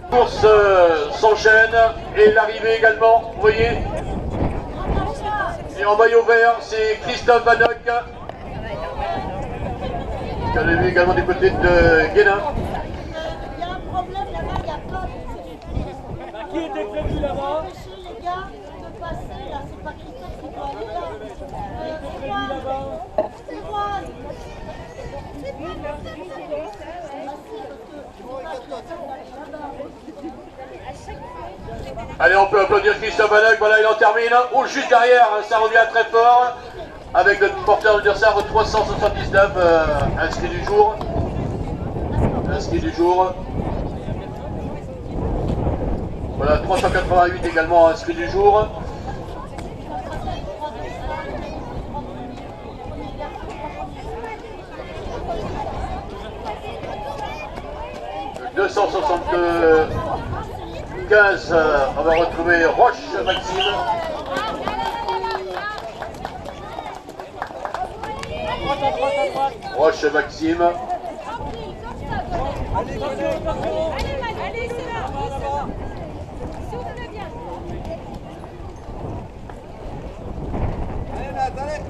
La course s'enchaîne et l'arrivée également, vous voyez. Et en maillot vert, c'est Christophe Vanoc. On l'a vu également du côté de Guénin. Il y a un problème là-bas, il n'y a pas de... Qui était prévu là-bas? Empêcher les gars de passer là, c'est pas Christophe qui doit aller là. C'est prévu là-bas? C'est moi. Allez, on peut applaudir Christophe Vanoc, voilà, il en termine. Ou juste derrière, ça revient très fort. Avec le porteur de Dursard 379 inscrit du jour. Inscrit du jour. Voilà, 388 également inscrit du jour. Le 275, on va retrouver Roche Maxime. Roche Maxime. Allez, attention. Allez, c'est là. Si on va bien. Allez, Nat, allez.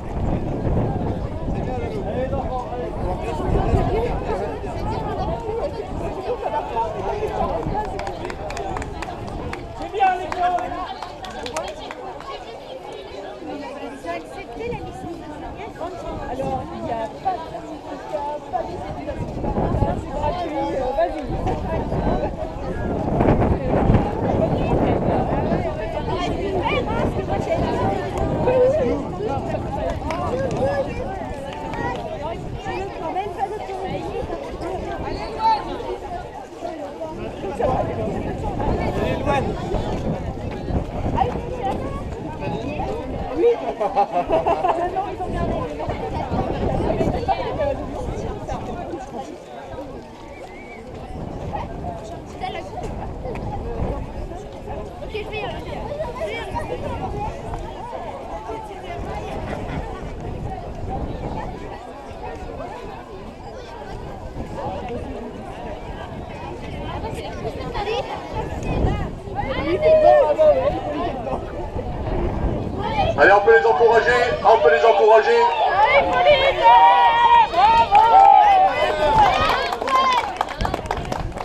C'est bien, Lalo. Allez, l'enfant, allez. C'est bien, les gars. Tu as accepté la licence? Alors, il n'y a pas de certificat, pas de c'est gratuit, vas-y. Allez, on peut les encourager, on peut les encourager.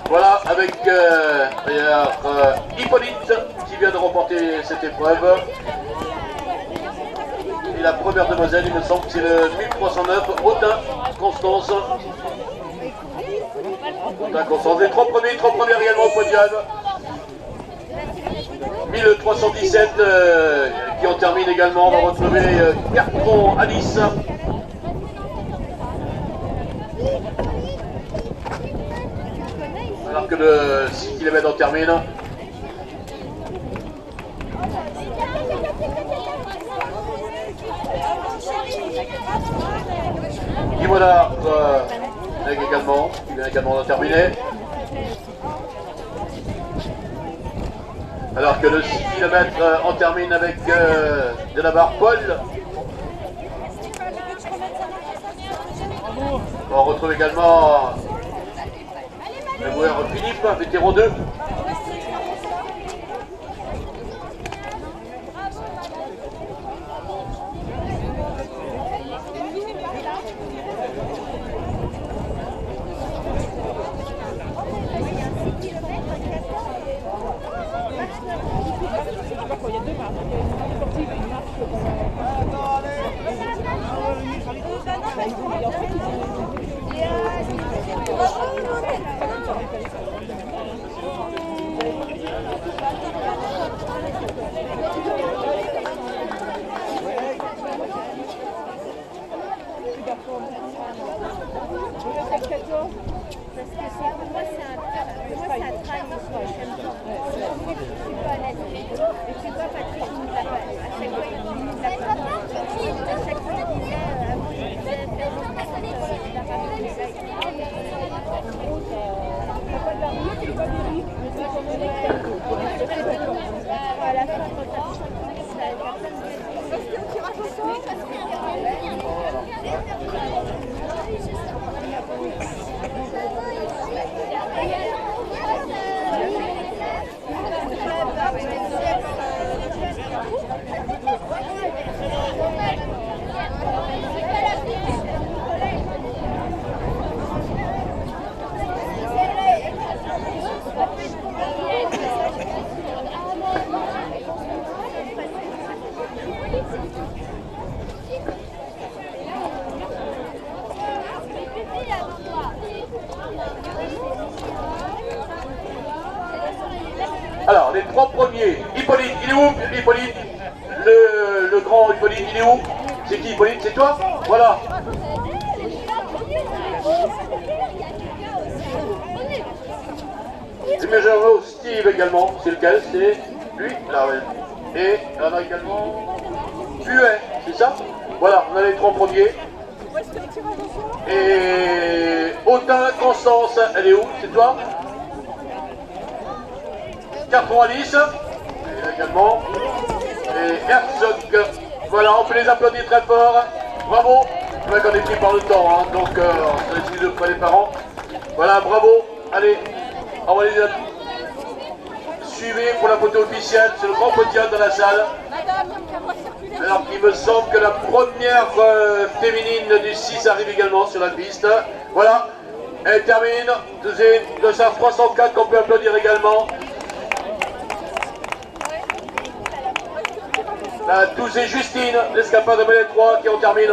Voilà, avec Hippolyte qui vient de remporter cette épreuve. Et la première demoiselle, il me semble que c'est le 1309, Autun Constance. Autun Constance, les trois premières également au podium. 1317 qui en termine également. On va retrouver Cartron Alice. Alors que le 6 km en termine. Guy Monard également, qui vient également d'en terminer. Alors que le 6 km en termine avec de la barre Paul. On retrouve également le joueur Philippe, vétéran 2. Parce que pour moi, c'est un train, j'aime bien. Je suis pas à l'aise. Et tu vois, Patrick, il nous l'a pas. À chaque fois, il nous l'a pas. À chaque fois, il disait, avant, il disait, il a pas mis les à la fin, quand ça personne Alors, les 3 premiers. Hippolyte, il est où Hippolyte? Le grand Hippolyte, il est où? C'est qui Hippolyte? C'est toi? Voilà. Le major Steve également, c'est lequel? C'est lui, là, ouais. Et on a également Buet, c'est ça? Voilà, on a les 3 premiers. Et Audin, Constance, elle est où? C'est toi? Carton Alice, elle est là également. Et Herzog, voilà, on peut les applaudir très fort. Bravo. Je vois qu'on est pris par le temps, hein, donc on s'excuse auprès des parents. Voilà, bravo. Allez, envoyez les. Suivez pour la photo officielle, c'est le grand podium dans la salle. Alors il me semble que la première féminine du 6 arrive également sur la piste. Voilà, elle termine, deuxième de sa 304 qu'on peut applaudir également. La 12 et Justine, l'escapade de Bellet 3 qui en termine.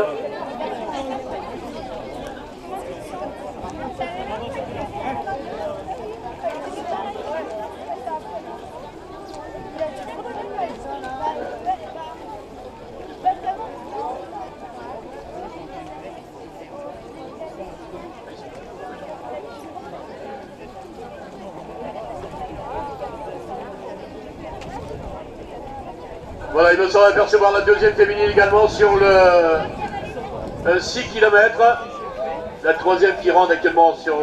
Voilà, il me semble apercevoir la deuxième féminine également sur le 6 km. La troisième qui rentre actuellement sur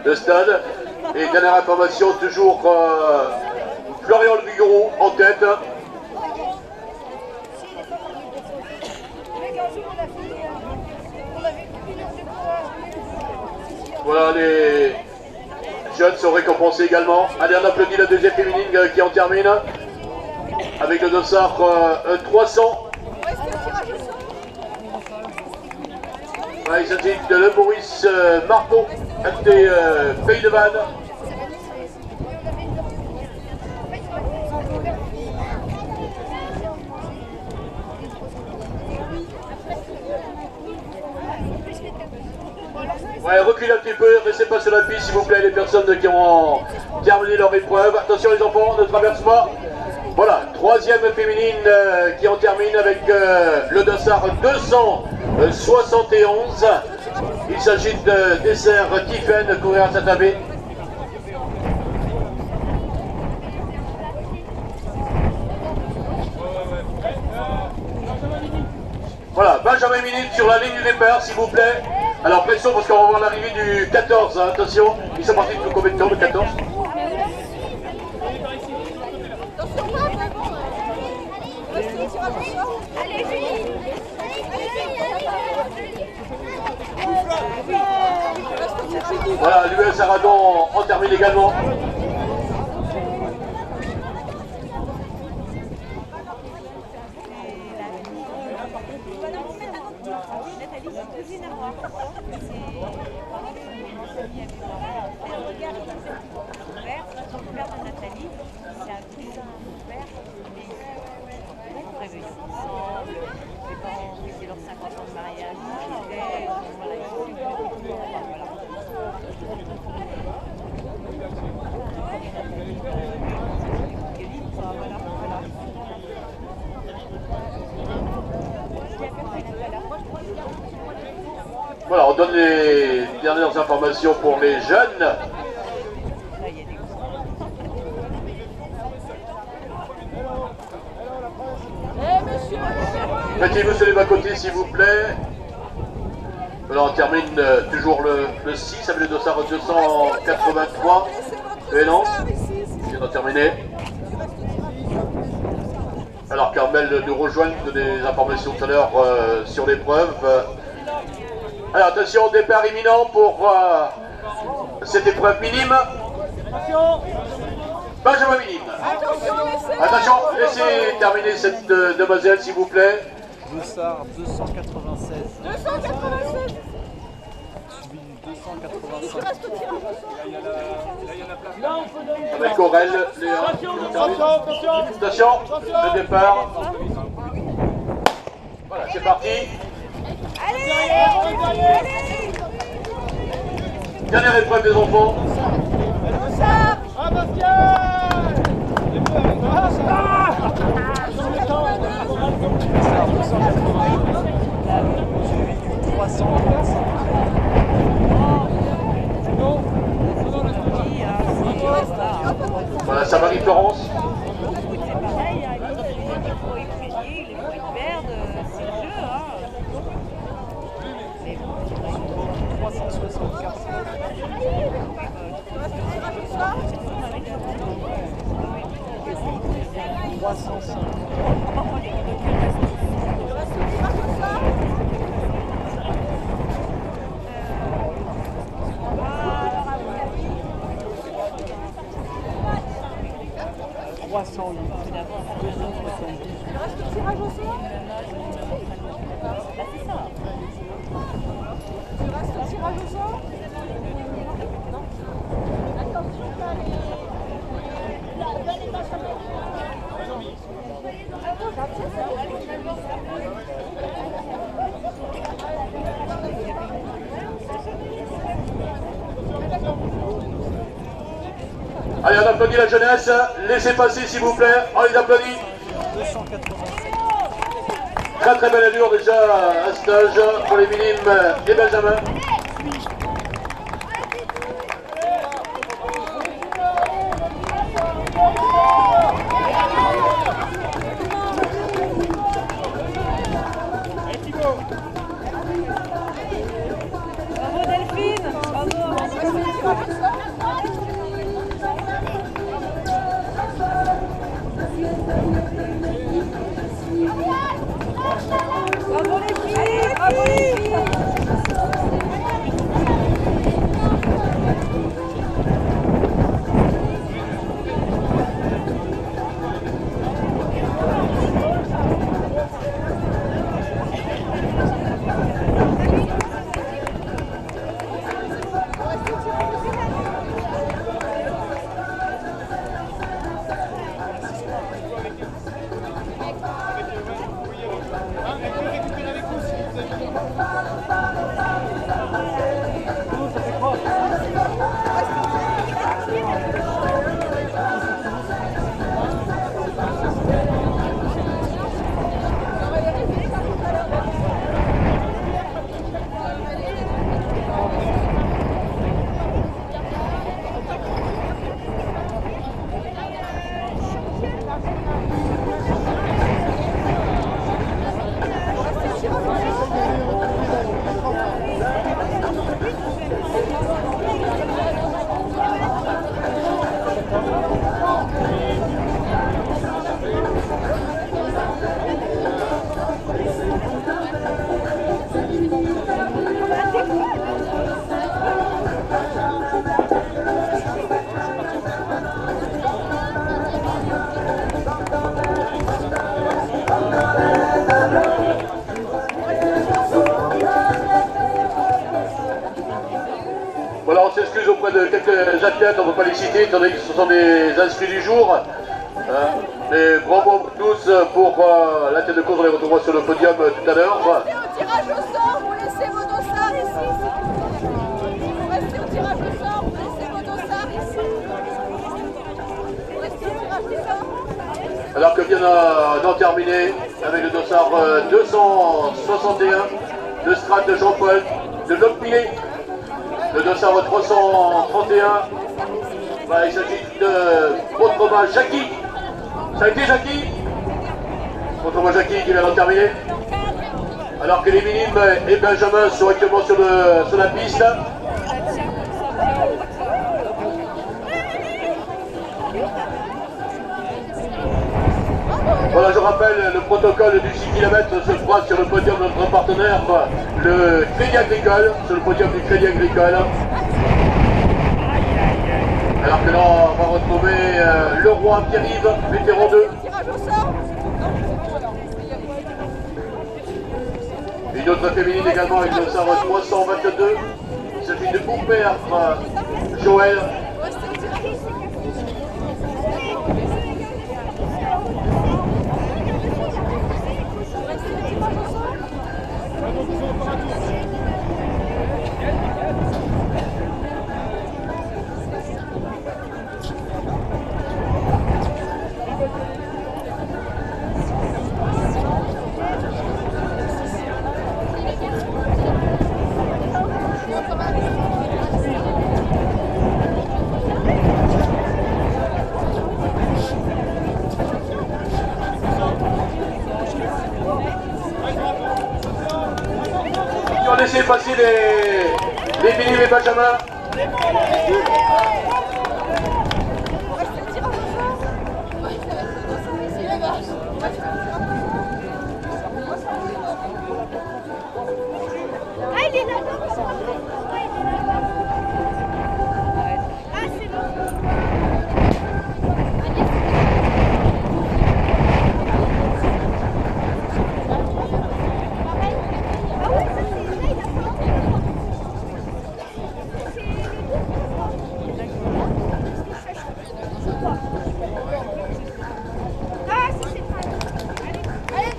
le stade. Et dernière information, toujours Florian Le Vigouroux en tête. Voilà, les jeunes sont récompensés également. Allez, on applaudit la deuxième féminine qui en termine. Avec le dossard 300. Il s'agit de Le Maurice Marteau, des Pays de Vannes. Ouais, reculez un petit peu, restez pas sur la piste s'il vous plaît, les personnes qui ont terminé leur épreuve. Attention les enfants, ne traverse pas. Voilà, troisième féminine qui en termine avec le dossard 271. Il s'agit de Dessert Tiffen, courir à Saint-Abbé. Voilà, Benjamin Minute sur la ligne du départ, s'il vous plaît. Alors, pression parce qu'on va voir l'arrivée du 14, hein, attention. Ils sont partis de combien de temps, le 14? Voilà, l'US Aradon en termine également. Voilà, on donne les dernières informations pour les jeunes. Mettez-vous sur les bas-côtés s'il vous plaît. Voilà, on termine toujours le 6 avec le dossard 283. Et non, on vient de terminer. Alors Carmel nous rejoint, nous donne des informations tout à l'heure sur l'épreuve. Alors attention, départ imminent pour cette épreuve minime. Benjamin Minime. Attention, laissez terminer cette demoiselle s'il vous plaît. Dossard 296. 296. Suivi du 285. Avec Aurel, Léa. Attention, le départ. Voilà, c'est parti. Allez. Dernière épreuve des enfants. Voilà, ça Marie-Florence. C'est pareil, hein, les faut y gagner, les faut y perdre, c'est le jeu. Hein. Mais bon, 364. Allez, on applaudit la jeunesse. Laissez passer, s'il vous plaît. On les applaudit. Très très belle allure déjà à stage pour les minimes et Benjamin. Bravo Delphine, bravo. Bravo les filles, bravo les filles. Voilà, on s'excuse auprès de quelques athlètes, on ne peut pas les citer, étant donné que ce sont des inscrits du jour. Mais bravo à tous pour la tête de course, on les retrouvera sur le podium tout à l'heure. Au tirage au sort, vous laissez vos dossards ici. Vous restez au tirage au sort, vous laissez vos dossards ici. Vous restez au tirage au sort. Alors que vient d'en terminer avec le dossard 261 de Strat de Jean-Paul, de Locmier, le dossard 331. Voilà, il s'agit de Contrema Jackie. Ça a été Jackie. Contrema Jackie qui vient d'en terminer. Alors que les minimes et Benjamin sont actuellement sur la piste. Voilà, je rappelle, le protocole du 6 km se fera sur le podium de notre partenaire, le Crédit Agricole, sur le podium du Crédit Agricole. Alors que là, on va retrouver le roi Pierre-Yves, vétéran 2. Tirage au sort. Une autre féminine également avec le dossard 322. Il s'agit de Poupère Joël. laisser passer les minimes et benjamins. Ah, il est là-bas. Ah, c'est bon. Ah ouais, ça c'est là, il a ah, ça c'est pas. Allez,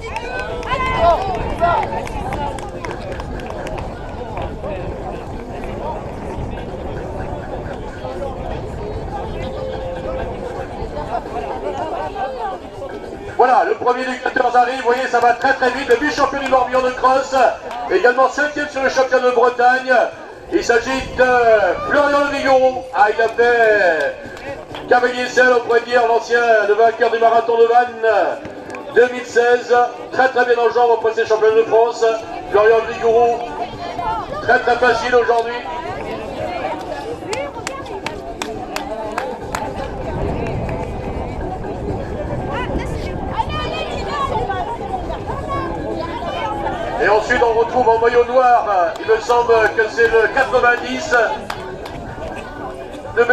Voilà, le premier des 14 arrive, vous voyez, ça va très très vite. Le vice-champion du Morbihan de cross, également 5e sur le championnat de Bretagne. Il s'agit de Florian Vigouroux. Ah, il a fait cavalier seul, on pourrait dire, l'ancien le vainqueur du marathon de Vannes 2016. Très très bien en jambes auprès de ses championnats de France. Florian Vigouroux, très très facile aujourd'hui. Et ensuite on retrouve en maillot noir, il me semble que c'est le 90 de B.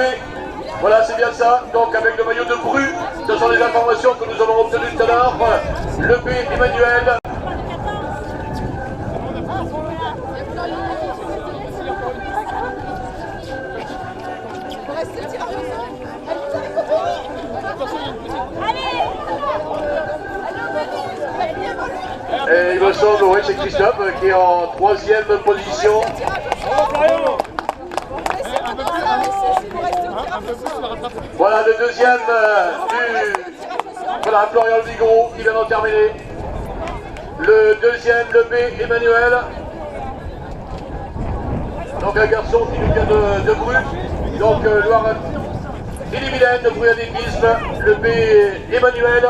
Voilà, c'est bien ça. Donc avec le maillot de Bru, ce sont les informations que nous avons obtenues tout à l'heure. Le B Emmanuel. Et il me semble, oui, c'est Christophe qui est en 3e position. Voilà le deuxième voilà, Florian Vigouroux qui vient d'en terminer. Le deuxième, le B, Emmanuel. Donc un garçon qui nous vient de Bru. Donc Loire Ille-et-Vilaine, de Bru Athlétisme. Le B, Emmanuel.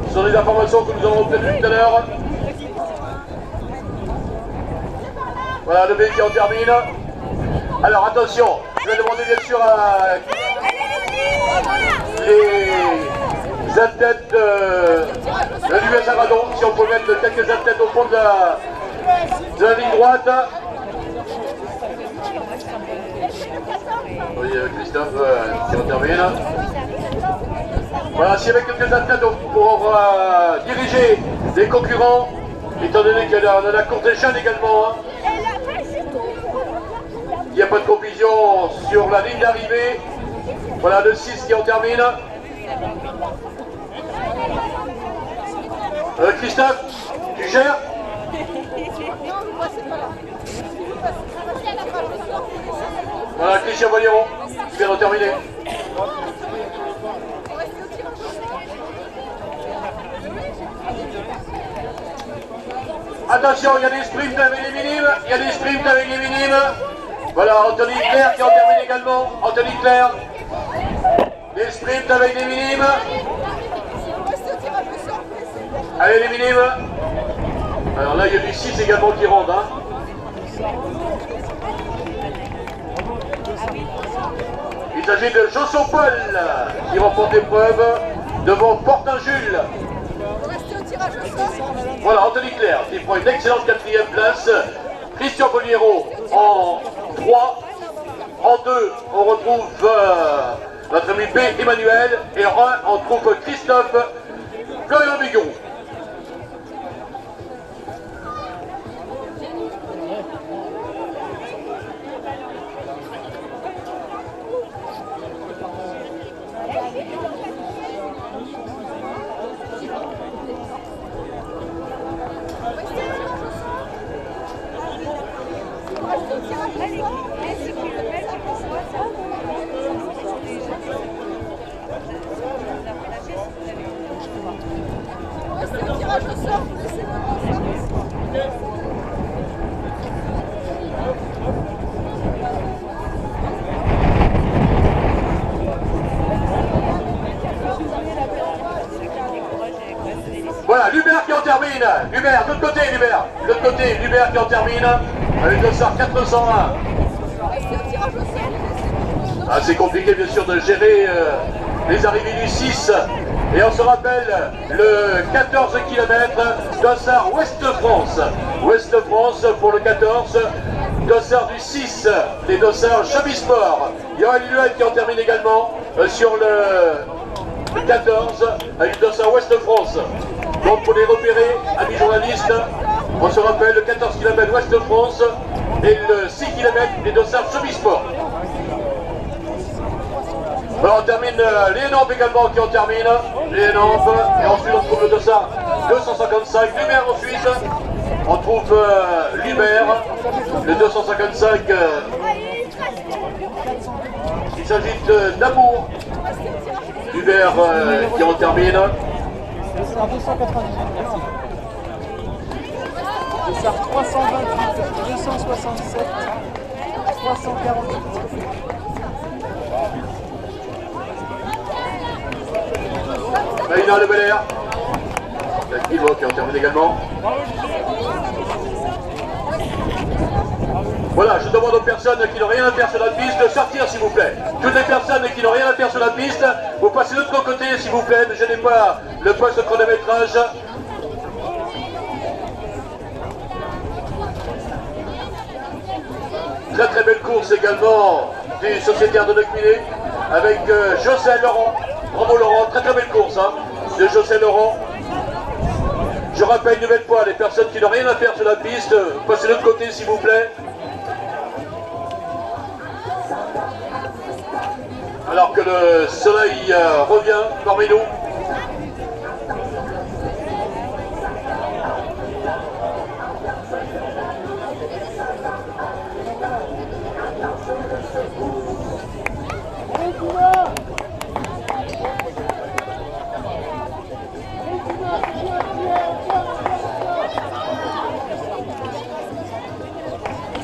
Ce sont les informations que nous avons obtenues tout à l'heure. Voilà le B qui en termine. Alors attention, je vais demander bien sûr à les athlètes de l'US Arradon si on peut mettre quelques athlètes au fond de la ligne droite. Oui, Christophe qui en termine. Voilà, s'il y avait quelques athlètes pour diriger les concurrents, étant donné qu'il y en a la courte échelle également. Hein. Il n'y a pas de confusion sur la ligne d'arrivée. Voilà le 6 qui en termine. Christophe, tu gères? Voilà Christian Valieron qui vient de terminer. Attention, il y a des sprints avec les minimes. Il y a des sprints avec les minimes. Voilà, Anthony Claire qui en termine également. Anthony Claire. Les sprints avec les minimes. Allez les minimes. Alors là, il y a du 6 également qui rentre. Hein. Il s'agit de Josson Paul qui remporte l'épreuve devant Fortin-Jules. Voilà, Anthony Claire qui prend une excellente 4e place. Christian Bolliero en 3. En 2, on retrouve notre ami B. Emmanuel. Et en 1, on trouve Christophe Florian Vigouroux. Voilà, Lubert qui en termine. termine. Hubert, de l'autre côté, Hubert. De l'autre côté, Hubert qui en termine. Avec le dossard 401. Restez au tirage au sort. Ah, c'est compliqué bien sûr de gérer les arrivées du 6. Et on se rappelle le 14 km dossard Ouest-France. Ouest-France pour le 14. Dossard du 6, les dossards Chabisport. Johan Luel qui en termine également sur le 14 avec le dossard Ouest-France. Donc pour les repérer, amis journalistes, on se rappelle le 14 km Ouest-France et le 6 km les dossards Chabisport. Alors on termine les Nampes également qui en terminent, les Nampes, et ensuite on trouve le dossard 255, Lumière ensuite, on trouve Lumière, le 255, il s'agit d'Amour, Lumière qui en termine. Dossard 298, merci. Dossard 328, 267, 348. Maïna Le Belair, qui en termine également. Voilà, je demande aux personnes qui n'ont rien à faire sur la piste de sortir s'il vous plaît. Toutes les personnes qui n'ont rien à faire sur la piste, vous passez de l'autre côté s'il vous plaît, ne gênez pas le poste de chronométrage. Très très belle course également du sociétaire de Necminé avec José Laurent. Bravo Laurent, très très belle course de José Laurent. Je rappelle une nouvelle fois les personnes qui n'ont rien à faire sur la piste, passez de l'autre côté s'il vous plaît. Alors que le soleil revient parmi nous.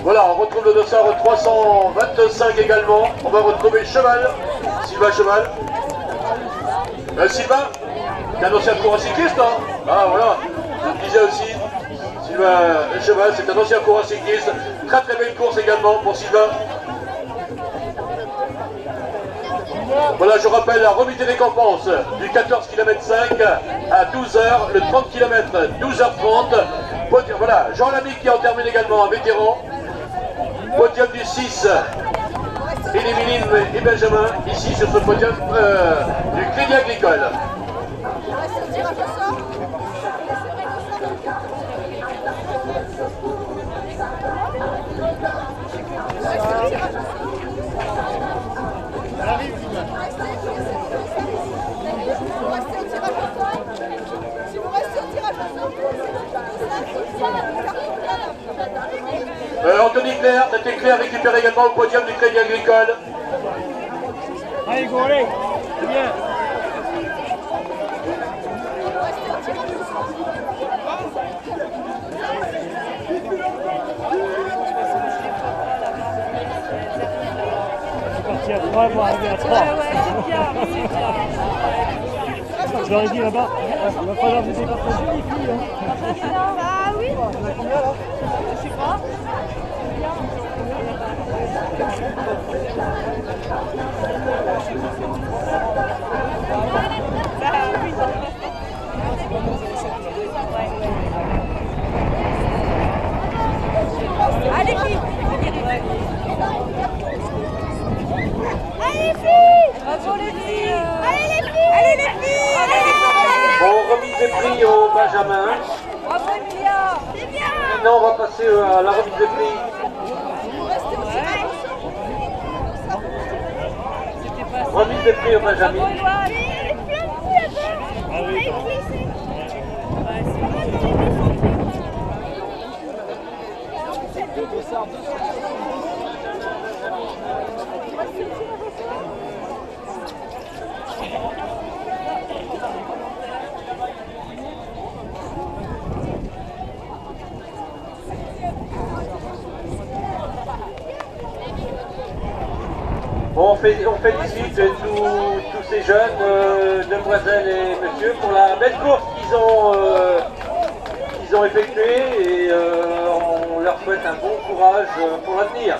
Voilà, on retrouve le dossard 325 également. On va retrouver Cheval, Sylvain Cheval. Sylvain, qui est un ancien coureur cycliste, Ah voilà, je le disais aussi. Sylvain Cheval, c'est un ancien coureur cycliste. Très très belle course également pour Sylvain. Voilà, je rappelle la remise des récompenses du 14 km 5 à 12h, le 30 km 12h30. Voilà, Jean Lamy qui en termine également, un vétéran. Podium du 6, Émiline et Benjamin, ici sur ce podium du Crédit Agricole. Restez au tirage au sort. Restez au tirage au sort. Restez au tirage au sort. Si vous restez au tirage au sort, Anthony Claire, c'était Claire récupéré également au podium du Crédit Agricole. Allez, go, allez, c'est bien. restez au tirage au sort. Je suis parti à 3 pour arriver à 3. Je leur ai dit là-bas, il va falloir vous départager les filles. Ah oui. On a combien là? Je sais pas. Allez filles. Allez les filles. Bravo les filles. Allez les filles. Allez les filles. Allez les filles. Bon, remise des prix au Benjamin. Bravo Emilia. C'est bien. Maintenant, on va passer à la remise des prix. Remise des prix au Benjamin. Ah oui, Bon, on félicite tous ces jeunes, demoiselles et messieurs, pour la belle course qu'ils ont effectué et on leur souhaite un bon courage pour l'avenir.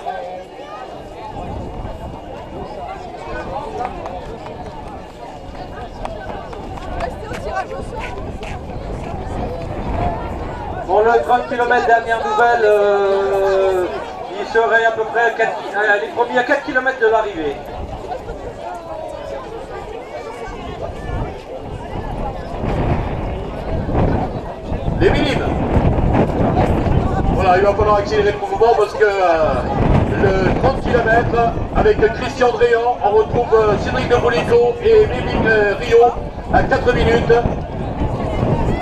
Restez au tirage au sort. Pour le 30 km, dernière nouvelle, il serait à peu près à 4, les premiers à 4 km de l'arrivée. Les minimes. Voilà, il va falloir accélérer le mouvement parce que le 30 km avec Christian Dréan, on retrouve Cédric de Bolico et Mimi Rio à 4 minutes. Tu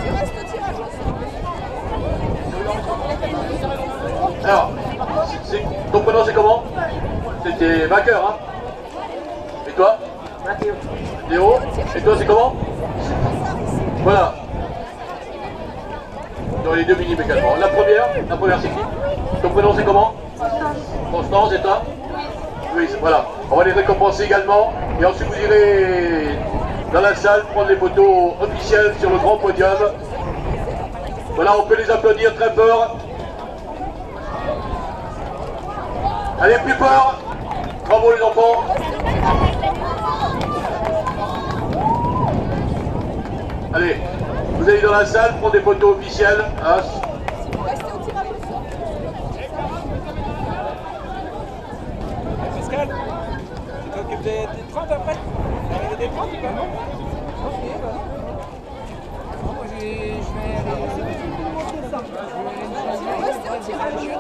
restes au tirage au sort. Alors, ton prénom c'est comment? C'était vainqueur, hein? Et toi? Théo. Et toi c'est comment? Voilà. Dans les deux minimes également. La première c'est qui? Ton prénom c'est comment? Constance, et toi? Oui, voilà. On va les récompenser également. Et ensuite vous irez dans la salle prendre les photos officielles sur le grand podium. Voilà, on peut les applaudir très fort. Allez, plus fort. Bravo les enfants. Allez, vous allez dans la salle prendre des photos officielles. Hein. Restez au tirage au sort. Pascal, tu t'occupes des 30 après? L'arrivée des 30 ou pas? Non. Ok, bah. Non, moi je vais Restez au tirage au sort.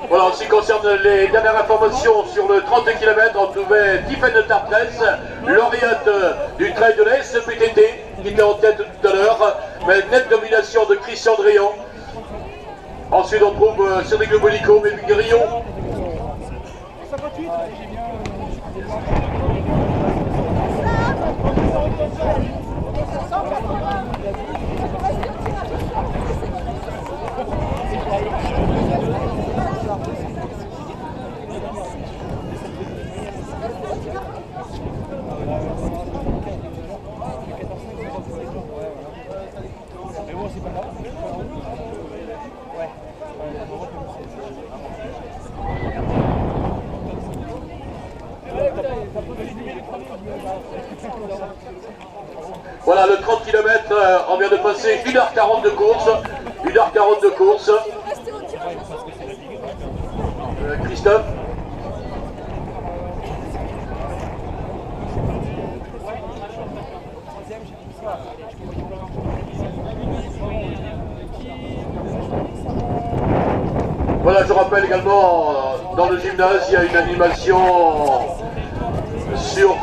Voilà, en ce qui concerne les dernières informations sur le 30 km, on trouvait Tiffaine Tartresse, lauréate du Trail de la SPTT, qui était en tête tout à l'heure, mais nette domination de Christian Dréan. Ensuite, on trouve Cédric Le Bolico, mais Rio. 58, j'ai bien. Mais bon, c'est pas grave. Ouais. Voilà, le 30 km, on vient de passer 1h40 de course. 1h40 de course. Restez au tirage au sort. Christophe. Voilà, je rappelle également, dans le gymnase, il y a une animation sur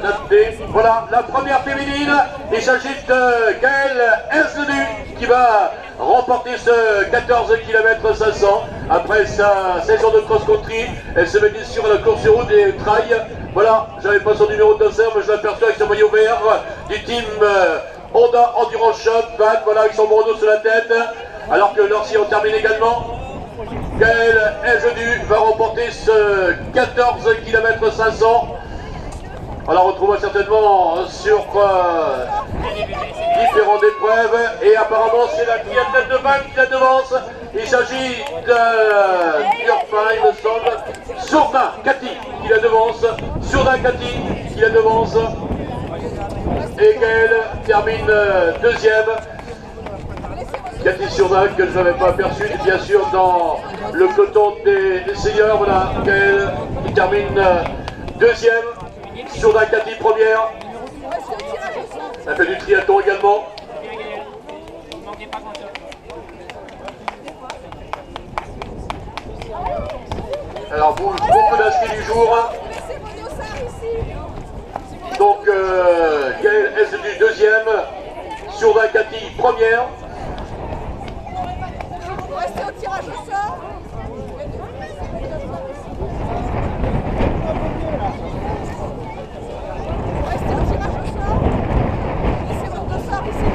Dante. Voilà, la première féminine, il s'agit de Gaëlle Herzlenu qui va remporter ce 14 km 500 après sa saison de cross-country. Elle se met sur la course sur route des trails. Voilà, j'avais pas son numéro de dossard, mais je l'aperçois avec son maillot vert du team Honda Endurance Shop. Voilà, avec son bandeau sur la tête. Alors que Lorcy en termine également. Gaëlle Herzlenu va remporter ce 14 km 500. On la retrouvera certainement sur différentes épreuves. Et apparemment, c'est la triathlète de Vannes qui la devance. Il s'agit de Durpin, il me semble. Sourdin Cathy qui la devance. Sourdin Cathy qui la devance. Et Gaëlle termine deuxième. Cathy Sourdin, que je n'avais pas aperçu, bien sûr, dans le peloton des seniors. Voilà, Gaëlle qui termine deuxième. Sourdin Cathy première. Elle fait du triathlon également. Alors, beaucoup d'inscrits du jour. Donc, Gaëlle Herzlenu deuxième. Sourdin Cathy première. Restez au tirage au sort. Restez au tirage au sort. Laissez votre dossard ici.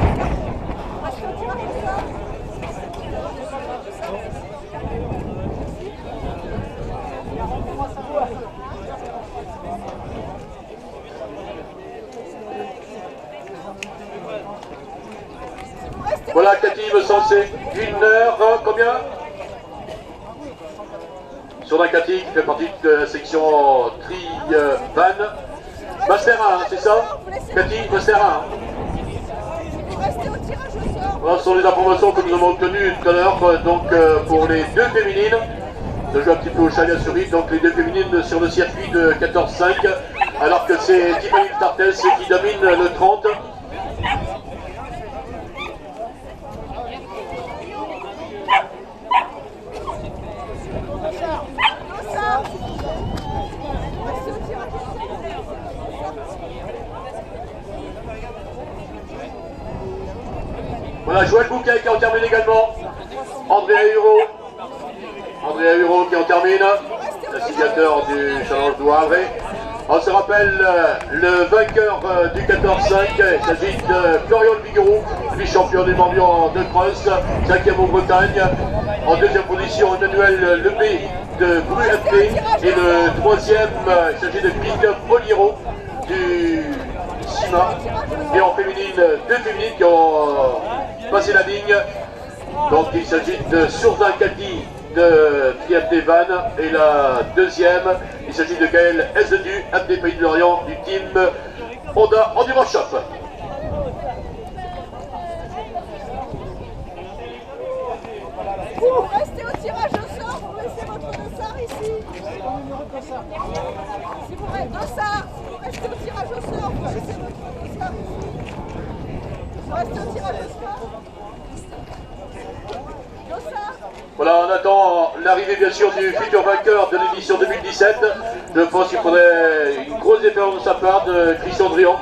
Restez au tirage au sort. Voilà, Cathy, il me semble c'est 1h, combien? Sur la Cathy, qui fait partie de la section Tri-Van. Master 1, c'est ça? Cathy, Master 1. Vous restez au tirage au sort. Voilà, ce sont les informations que nous avons obtenues tout à l'heure, donc pour les deux féminines. Je joue un petit peu au chalet à Zurich, donc les deux féminines sur le circuit de 14-5, alors que c'est Tiffany Tartels qui domine le 30. Voilà, Joël Bouquet qui en termine également. Andrea Huro qui en termine. L'instigateur du challenge du Havre. On se rappelle le vainqueur du 14-5. Il s'agit de Florian Vigouroux, vice-champion du mondial de cross, 5e en Bretagne. En deuxième position, Emmanuel Lebé de Bru FP. Et le troisième, il s'agit de Christophe Oliro du Cima. Et en féminine, deux féminines qui ont passé la ligne. Donc il s'agit de Sourdin Cathy de TFD Van et la deuxième, il s'agit de Gaël Esdedu, FD Pays de Lorient du team Honda Endurance Shop. Si vous restez au tirage au sort, vous laissez votre dossard ici. Si vous restez au tirage au sort, vous laissez votre dossard ici. Vous restez au tirage au sort. Voilà, on attend l'arrivée bien sûr du futur vainqueur de l'édition 2017. Je pense qu'il faudrait une grosse différence de sa part de Christian Drian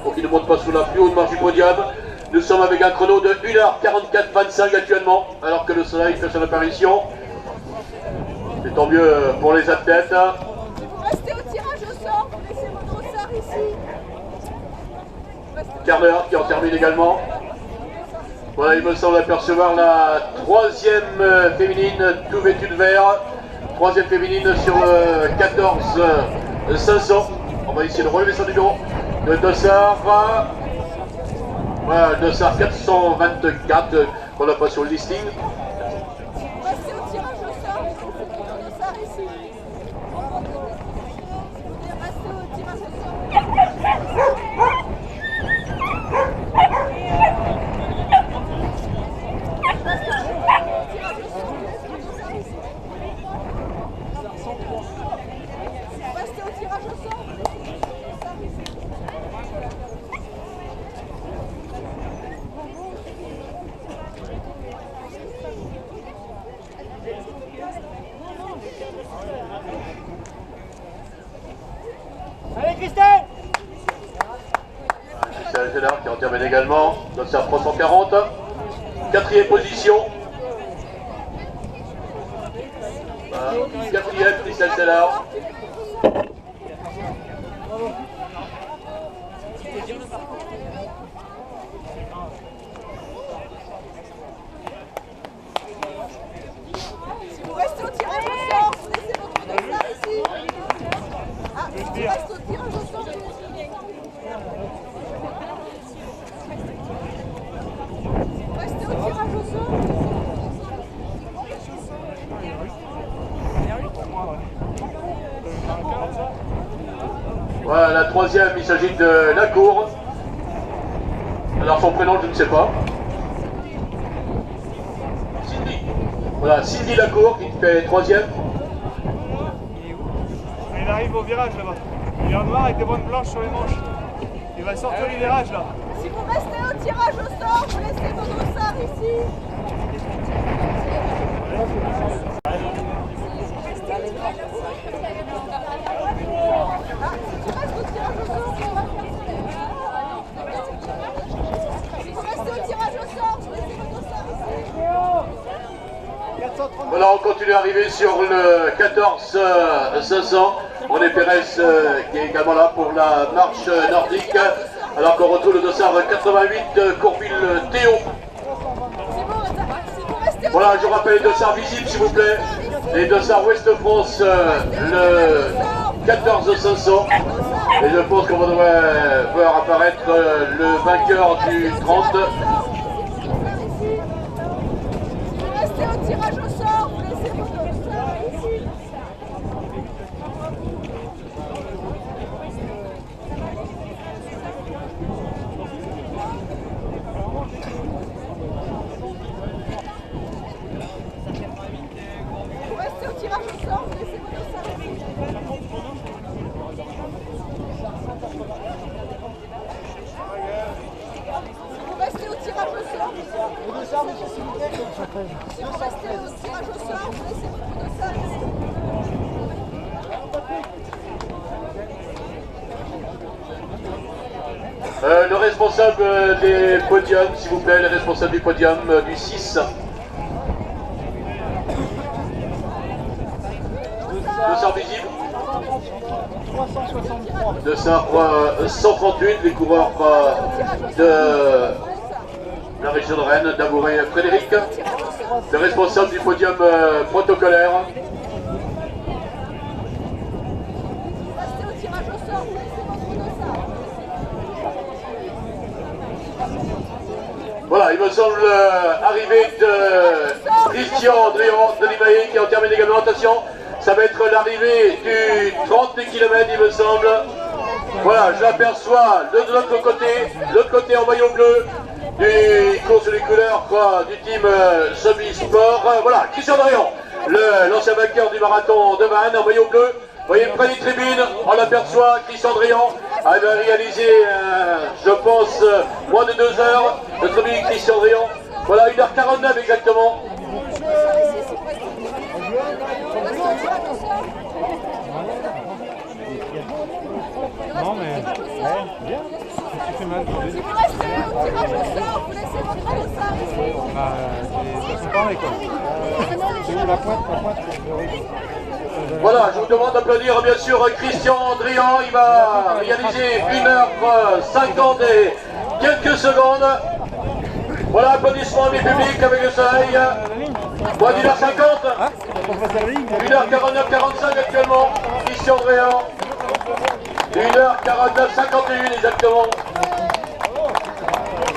pour qu'il ne monte pas sous la plus haute marche du podium. Nous sommes avec un chrono de 1h44-25 actuellement, alors que le soleil fait son apparition. C'est tant mieux pour les athlètes. Si vous restez au tirage au sort, vous laissez votre dossard ici. Carner qui en termine également. Voilà, il me semble apercevoir la troisième féminine tout vêtue de vert. Troisième féminine sur le 14-500. On va essayer de relever son numéro. Le dossard. Voilà, le dossard 424 qu'on n'a pas sur le listing. Restez au tirage au sort, vous laissez votre dossard ici. Restez au tirage au sort. Restez au tirage au sort. Allez Christelle! Christelle Zeller qui en termine également. Dossard 340. Quatrième position. Voilà. Quatrième, Christelle Zeller. Si vous restez au tirage au sort, vous laissez votre dossard ici. Ah, si tu restes au tirage au sort, restez au tirage au sort. Voilà, la troisième, il s'agit de Lacour. Alors son prénom, je ne sais pas. Cindy. Voilà, Cindy Lacour qui fait troisième. Il arrive au virage là-bas. Il est en noir avec des bandes blanches sur les manches. Il va sortir du virage là. Si vous restez au tirage au sort, vous laissez vos dossards ici. Voilà, on continue à arriver sur le 14-500. On est Pérez qui est également là pour la marche nordique. Alors qu'on retrouve le dossard 88 Courville Théo. Voilà, je rappelle les dossards visibles s'il vous plaît. Les dossards Ouest France, le 14-500. Et je pense qu'on devrait voir apparaître le vainqueur du 30. Si vous restez au tirage au sort, vous laissez votre dossard ici. Le responsable des podiums, s'il vous plaît, le responsable du podium du 6. Dossard visible. 138, les coureurs de la région de Rennes, Dabouré Frédéric, le responsable du podium protocolaire. Restez au tirage au sort, vous laissez votre dossard. Voilà, il me semble arrivée de Christian Drian de Limaï qui en termine également. Attention, ça va être l'arrivée du 30 km, il me semble. Voilà, je l'aperçois de l'autre côté en maillot bleu du course des couleurs du team Sobi Sport. Voilà, Christian Drian, l'ancien vainqueur du marathon de Vannes en maillot bleu. Vous voyez près des tribunes, on l'aperçoit, Christian Drian avait réalisé, je pense, moins de 2 heures. Notre ami Christian Drian, voilà, 1h49 exactement. Non mais, bien. Tu fais mal. Si vous restez au tirage au sort, vous laissez votre dossard ici. C'est pareil quoi. C'est où la pointe, Voilà, je vous demande d'applaudir bien sûr Christian Drian. Il va réaliser 1h50 et quelques secondes. Voilà, applaudissements du public avec le soleil. Moins d'1h50. 1h49-45 actuellement. Christian Drian. 1h49-51 exactement.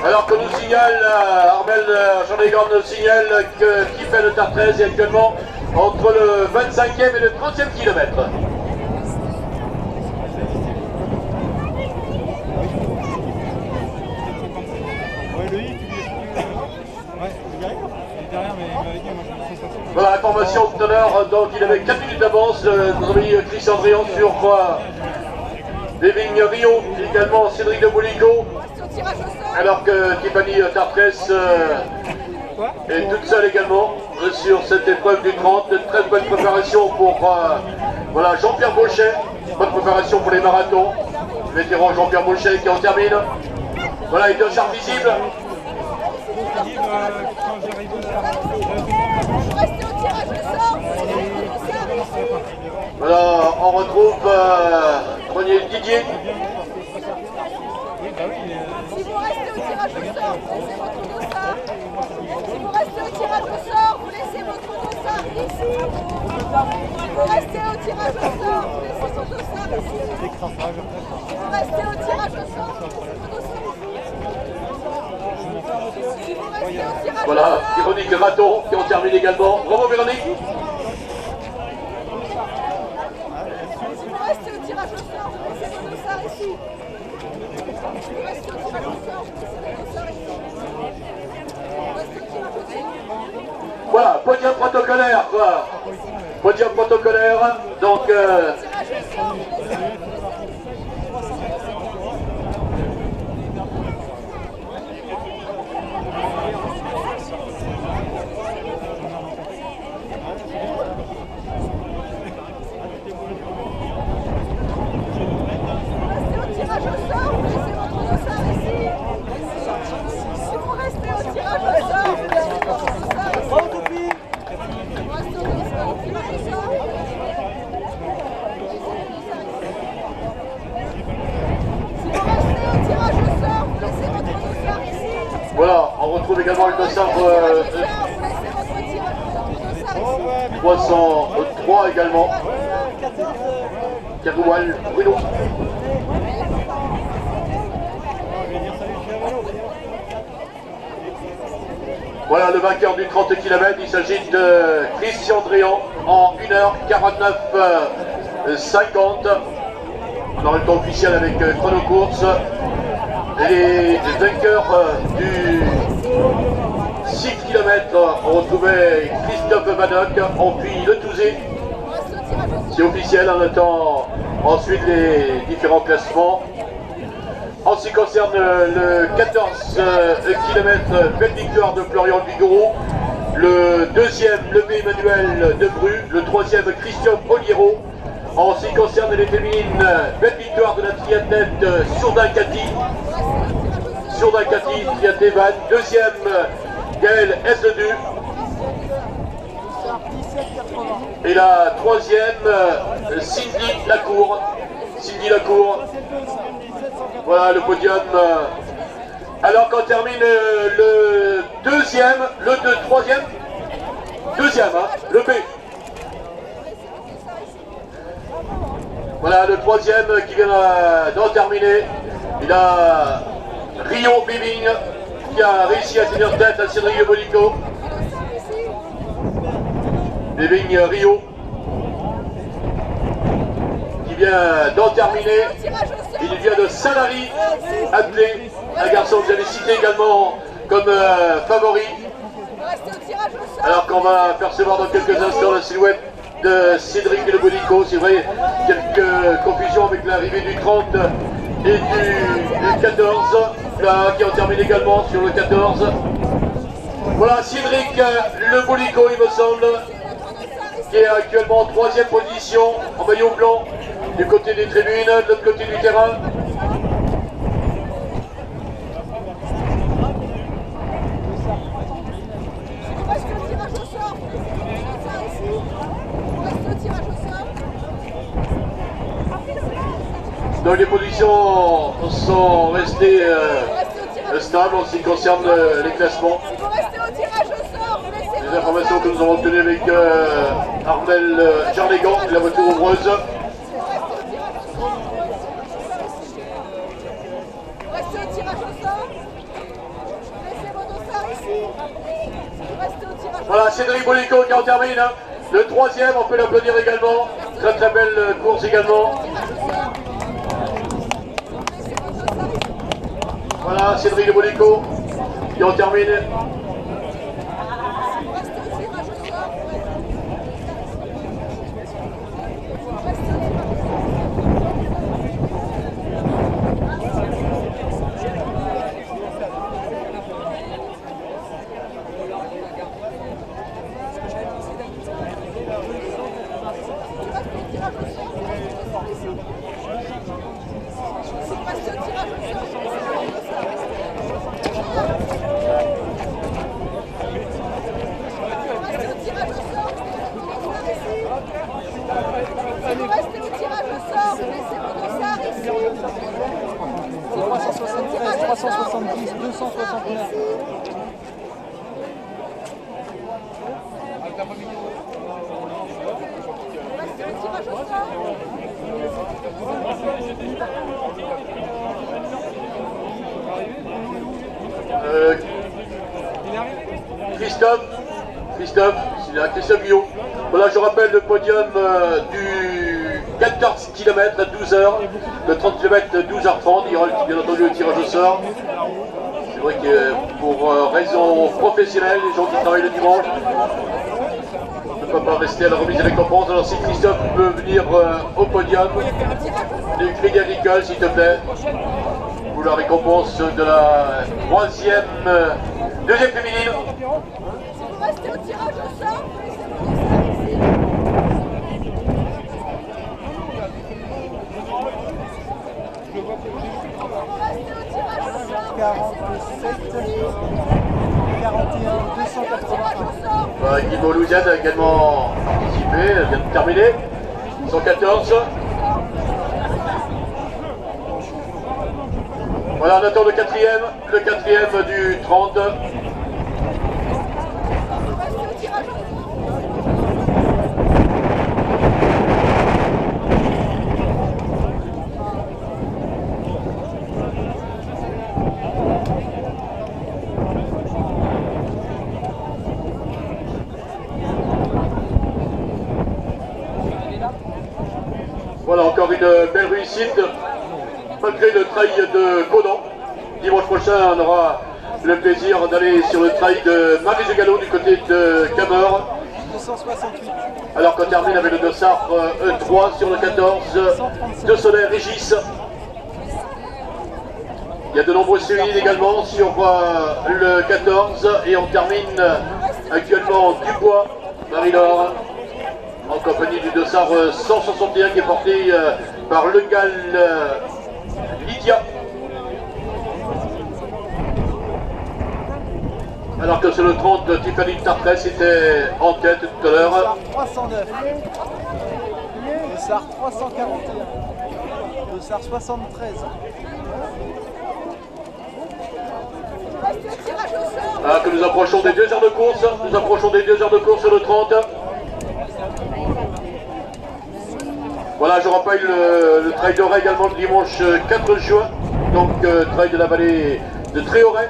Alors que nous signale, Armel Jean-Légan nous signale que Kiffel de Tartrez est actuellement entre le 25e et le 30e kilomètre. Ouais, Loïc, tu lui expliques. Ouais, il est derrière, mais il m'avait dit, moi j'ai une sensation. Voilà, information tout à l'heure, donc il avait 4 minutes d'avance, notre ami Christian Drian sur les vignes Rio, également Cédric de Boulico, alors que Tiffany Tartrez est toute seule également sur cette épreuve du 30. De très bonne préparation pour voilà, Jean-Pierre Bauchet, bonne préparation pour les marathons. Le vétéran Jean-Pierre Bauchet qui en termine. Voilà, il est un char visible. Quand j'arrive Vous restez au tirage au sort, vous laissez votre dossard ici. Voilà, on retrouve Didier. Si vous restez au tirage au sort, vous laissez votre dossard. Si vous restez au tirage au sort, vous laissez votre dossard ici. Si vous restez au tirage au sort, vous laissez votre dossard ici. Si vous restez au tirage au sort, vous laissez votre dossard ici. Si vous restez au tirage au Voilà, sort, Véronique Raton qui en termine également. Bravo Véronique. si vous restez au tirage au sort, vous laissez votre dossard ici. Si vous restez au tirage au sort, vous laissez votre dossard ici. Si vous restez au tirage au sort, Voilà, podium protocolaire quoi. Podium protocolaire, donc tirage au sort, vous laissez. Si vous restez au tirage au sort, vous laissez votre dossard ici. Bravo Topi. Vous restez au tirage au sort. Si vous restez au tirage au sort, vous laissez votre dossard ici. voilà, on retrouve également le dossard Vous laissez votre tirage au sort du dossard ici. 303 également. Caroual Bruno. Voilà le vainqueur du 30 km, il s'agit de Christian Drian en 1h49-50. On aura le temps officiel avec chrono course. Les vainqueurs du 6 km, on retrouvait Christophe Madoc, puis Le Touzé. C'est officiel, on attend ensuite les différents classements. En ce qui concerne le 14 km, belle victoire de Florian Bigorot. le deuxième Levé Emmanuel Debru, le troisième Christian Oliero. En ce qui concerne les féminines, belle victoire de la triathlète Sourdin Cathy. Sourdin Cathy, triathlète Van. Deuxième, Gaëlle Esledu. Et la troisième, Cindy Lacour. Cindy Lacour. Voilà le podium. Alors qu'on termine le deuxième, troisième, hein, le B. Voilà le troisième qui vient d'en terminer. Il a Rio Bibing qui a réussi à tenir tête à Cédric Le Bolico. Bibing Rio qui vient d'en terminer. Il vient de Saint-Lary, attelé, un garçon que j'avais cité également comme favori. Alors qu'on va percevoir dans quelques instants la silhouette de Cédric Le Bolico. C'est vrai, quelques confusions avec l'arrivée du 30 et du 14, là, qui en termine également sur le 14. Voilà Cédric Le Bolico, il me semble, qui est actuellement en troisième position en maillot blanc du côté des tribunes, de l'autre côté du terrain. Donc les positions sont restées stables en ce qui concerne les classements. Les informations que nous avons obtenues avec Armel Jarlegan, la voiture ouvreuse. Voilà, Cédric Bolico qui en termine. Le troisième, on peut l'applaudir également. Très très belle course également. Voilà, Cédric Le Bolico qui en termine. Christophe Guillaume. Voilà, je rappelle le podium du 14 km à 12h, le 30 km à 12h30. Il y aura bien entendu le tirage au sort. C'est vrai que pour raisons professionnelles, les gens qui travaillent le dimanche ne peuvent pas rester à la remise des récompenses. Alors si Christophe peut venir au podium du Crédit Agricole, s'il te plaît, pour la récompense de la deuxième féminine. Restez au tirage au sort. Guy Louisiane a également participé, elle vient de terminer. 114. Voilà, on attend le quatrième du 30. Voilà, encore une belle réussite, malgré le trail de Conan. Dimanche prochain, on aura le plaisir d'aller sur le trail de Marie-de-Gallo du côté de Cameur. 268. Alors qu'on termine avec le dossard E3 sur le 14 de Soleil Régis. Il y a de nombreux féminines également sur le 14 et on termine actuellement Dubois, Marie-Laure, en compagnie du dossard 161 qui est porté par le Gal Lydia. Alors que sur le 30, Tiffany Tartress était en tête tout à l'heure. 309. Dossard 341. Dossard 73. Alors que nous approchons des 2 heures de course, sur le 30. Voilà, je rappelle le trail d'Auray également le dimanche 4 juin, donc trail de la vallée de Tréauray.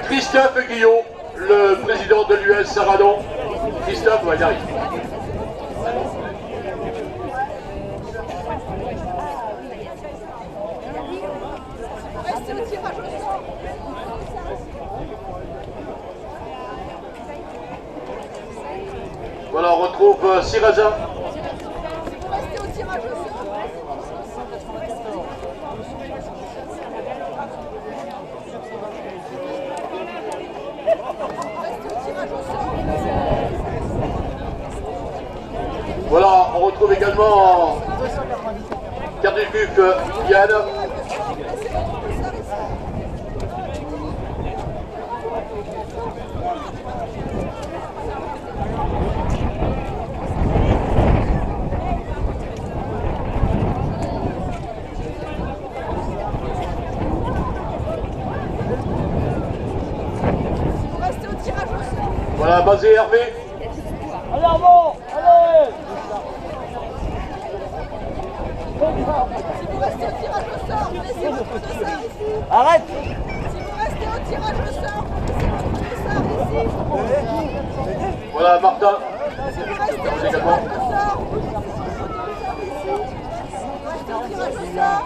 Christophe Guillot, le président de l'US Saradon. Christophe, il arrive. Restez au tirage au sort. Voilà, on retrouve Siraza. Restez au tirage au sort. Voilà, on retrouve également Cardifuf Yann. Restez au tirage au sort. Voilà, basé Hervé. Allez, Armand, allez. Si vous restez au tirage au sort, laissez votre dossard ici. Arrête. Si vous restez au tirage au sort, laissez votre dossard ici. Voilà, Martin. Si vous restez au tirage au sort, ici. Restez au tirage au sort.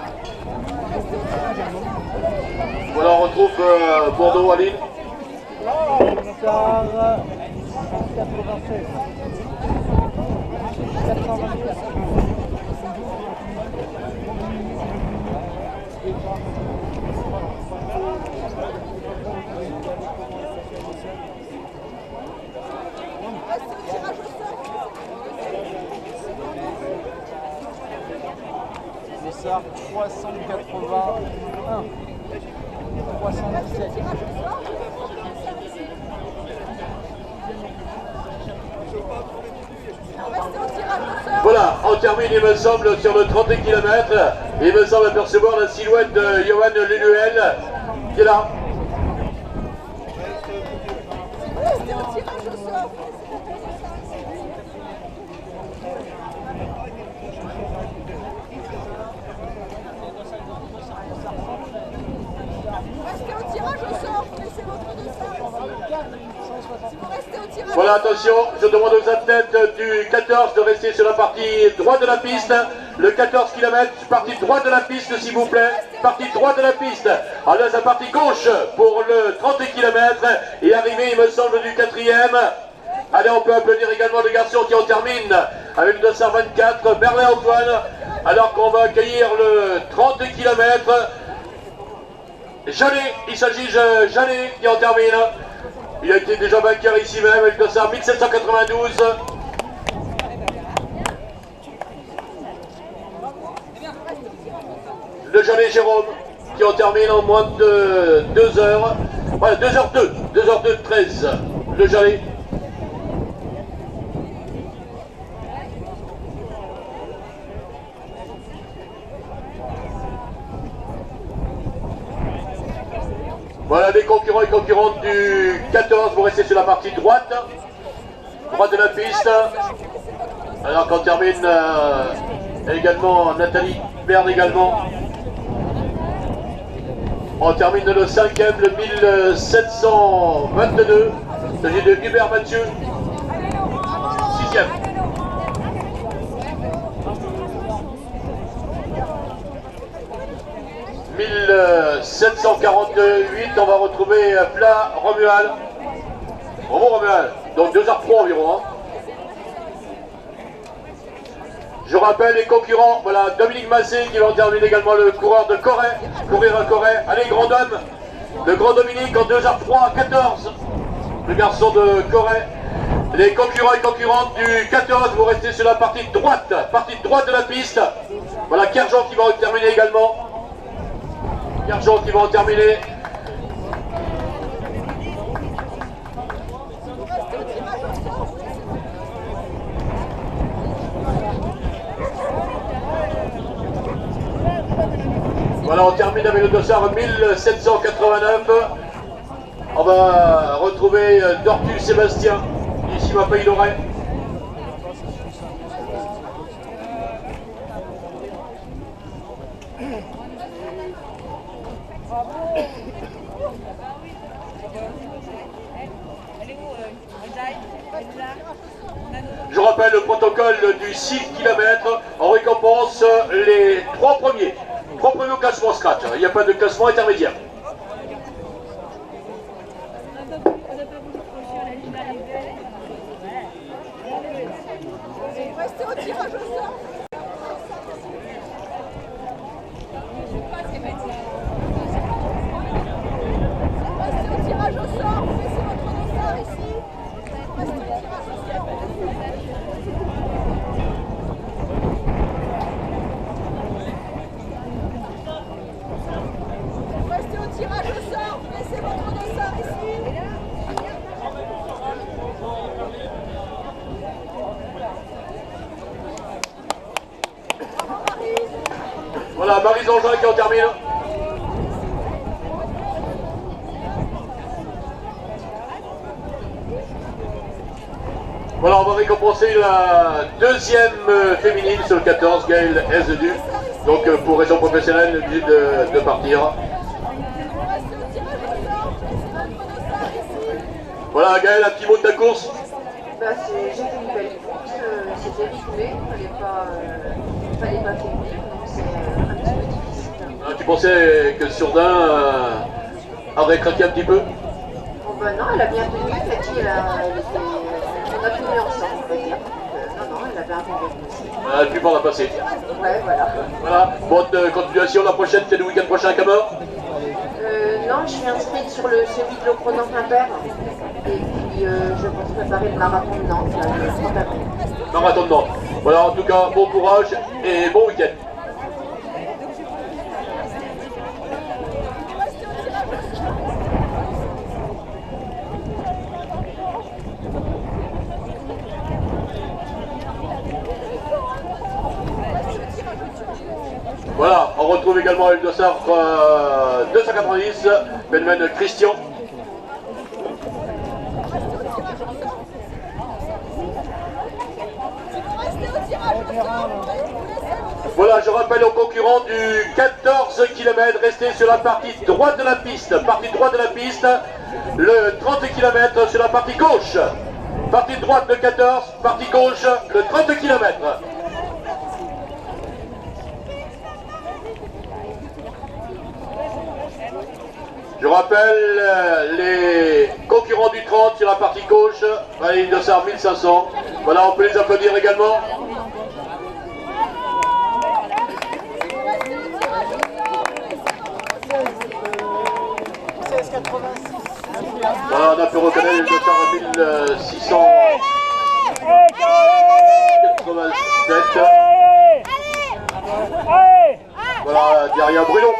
Restez au tirage au sort. Voilà, on retrouve Bordeaux, Aline. Dossard 96. 424. Restez au tirage au sort. Dossard 381. 317. Voilà, on termine, il me semble, sur le 30 km. Il me semble apercevoir la silhouette de Johan Leluel qui est là. Restez au tirage au sort. Restez au tirage au sort. Laissez votre dossard. Si vous restez au tirage Voilà, attention, je demande aux athlètes du 14 de rester sur la partie droite de la piste. Le 14 km, partie droite de la piste, s'il vous plaît. Partie droite de la piste. Alors, la partie gauche pour le 30 km. Et arrivé, il me semble, du 4e. Allez, on peut applaudir également le garçon qui en termine avec le 224, Merlin Antoine. Alors qu'on va accueillir le 30 km. Janet, il s'agit de Janet qui en termine. Il a été déjà vainqueur ici même avec le dossard 1792. Le Janet Jérôme qui en termine en moins de 2 heures. Voilà, 2h02, 2h02 13. Le Janet. Voilà les concurrents et concurrentes du 14, vous restez sur la partie droite de la piste. Alors qu'on termine également Nathalie Berne également. On termine le 5e, le 1722. Il s'agit de Hubert Mathieu. 6e. 1748, on va retrouver Plat Romuald. Bravo Romuald. Donc 2h03 environ. Hein. Je rappelle les concurrents, voilà, Dominique Massé qui va terminer également le coureur de Corée, courir à Corée. Allez, grand homme, le grand Dominique en 2h03, 14, le garçon de Corée. Les concurrents et concurrentes du 14, vous restez sur la partie droite de la piste. Voilà, Kerjan qui va en terminer également. Kerjan qui va en terminer. Voilà, on termine avec le dossard 1789. On va retrouver Dortu Sébastien, ici ma pays d'Oreille. Je rappelle le protocole du 6 km. On récompense les 3 premiers. 3 premiers au classement scratch. Il n'y a pas de classement intermédiaire. Restez au tirage au sort. Restez au tirage au sort. Vous laissez votre dossard ici. Restez au tirage au sort. Restez au tirage au sort. Vous laissez votre dossard ici. Voilà, Marie Zangein qui en termine. Voilà, on va récompenser la deuxième féminine sur le 14, Gaëlle Ezedu. Donc pour raison professionnelle, obligé de partir. Voilà, Gaëlle, un petit mot de ta course. Bah, j'ai fait une belle course, c'était rythmé, il fallait pas faiblir, donc c'est un petit peu difficile. Ah, tu pensais que Jourdain aurait craqué un petit peu? Bon bah non, elle a bien tenu, on a tenu ensemble, on va dire. Non, elle a bien tenu aussi. La plupart l'a passé. Ouais, voilà. Voilà, bonne continuation, la prochaine, c'est le week-end prochain à Camor? Non, je suis inscrite sur celui de l'Ocronan Quimper. Et puis je pense préparer le marathon de Nantes, le 30 avril. Marathon de Nantes. Voilà, en tout cas, bon courage et bon week-end. Voilà, on retrouve également le dossard 290, phénomène Christian. Voilà, je rappelle aux concurrents du 14 km, restez sur la partie droite de la piste. Partie droite de la piste, le 30 km sur la partie gauche. Partie droite le 14, partie gauche le 30 km. Je rappelle les concurrents du 30 sur la partie gauche, allez, dossard 1500. Voilà, on peut les applaudir également. Voilà, on a pu reconnaître le dossard 1687. Voilà, derrière Bruno.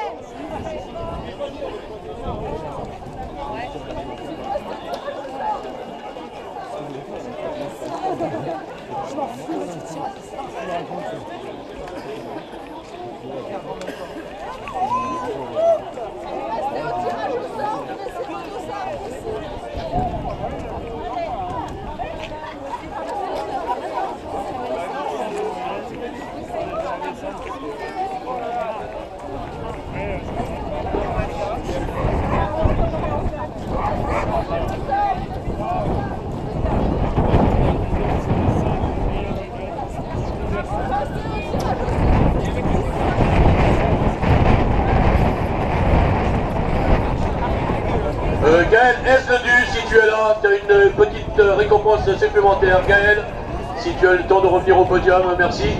Gaël S-Ledu, si tu es là, tu as une petite récompense supplémentaire. Gaël, si tu as le temps de revenir au podium, merci.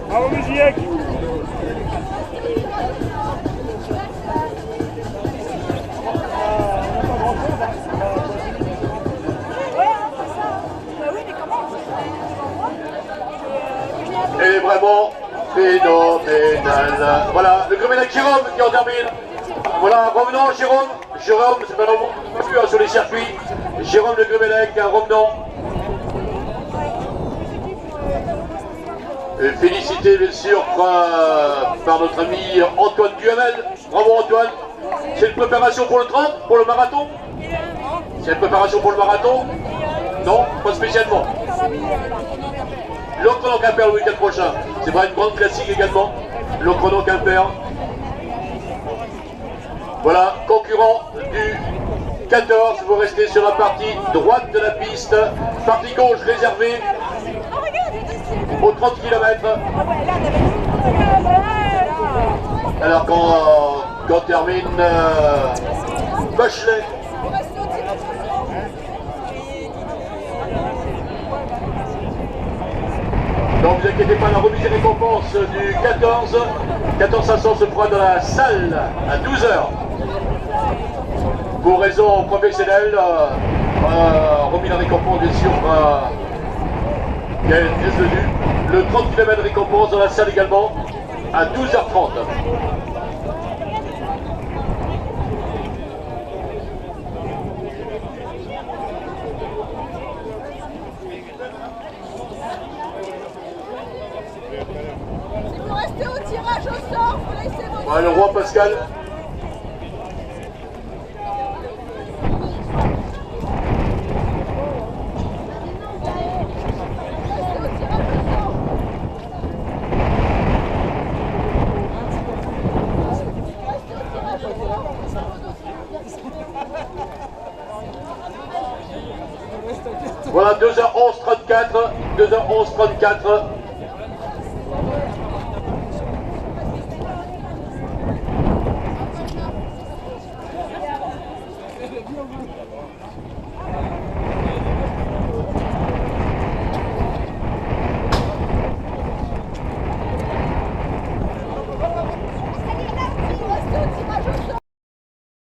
Bravo Musiec. Elle est vraiment phénoménale. Voilà, le Grumelac Jérôme qui en termine. Voilà, revenons Jérôme. Jérôme, c'est pas non plus sur les circuits. Jérôme le Grumelac, revenons. Et félicité bien sûr par notre ami Antoine Duhamel. Bravo Antoine. C'est une préparation pour le 30, pour le marathon? C'est une préparation pour le marathon? Non, pas spécialement. Le chrono Quimper le week-end prochain. C'est pas une grande classique également. Le chrono Quimper. Voilà, concurrent du 14. Vous restez sur la partie droite de la piste. Partie gauche réservée aux 30 km. Alors quand termine Bachelet. Donc vous inquiétez pas, la remise des récompenses du 14. 14-500 se fera dans la salle à 12h. Pour raison professionnelle, remis la récompense bien sûr Gaël S-Ledu. Le 30 km de récompense dans la salle également à 12h30. Si vous restez au tirage au sort, vous laissez vos... Voilà, le roi Pascal. Voilà, 2h11 34, 2h11 34.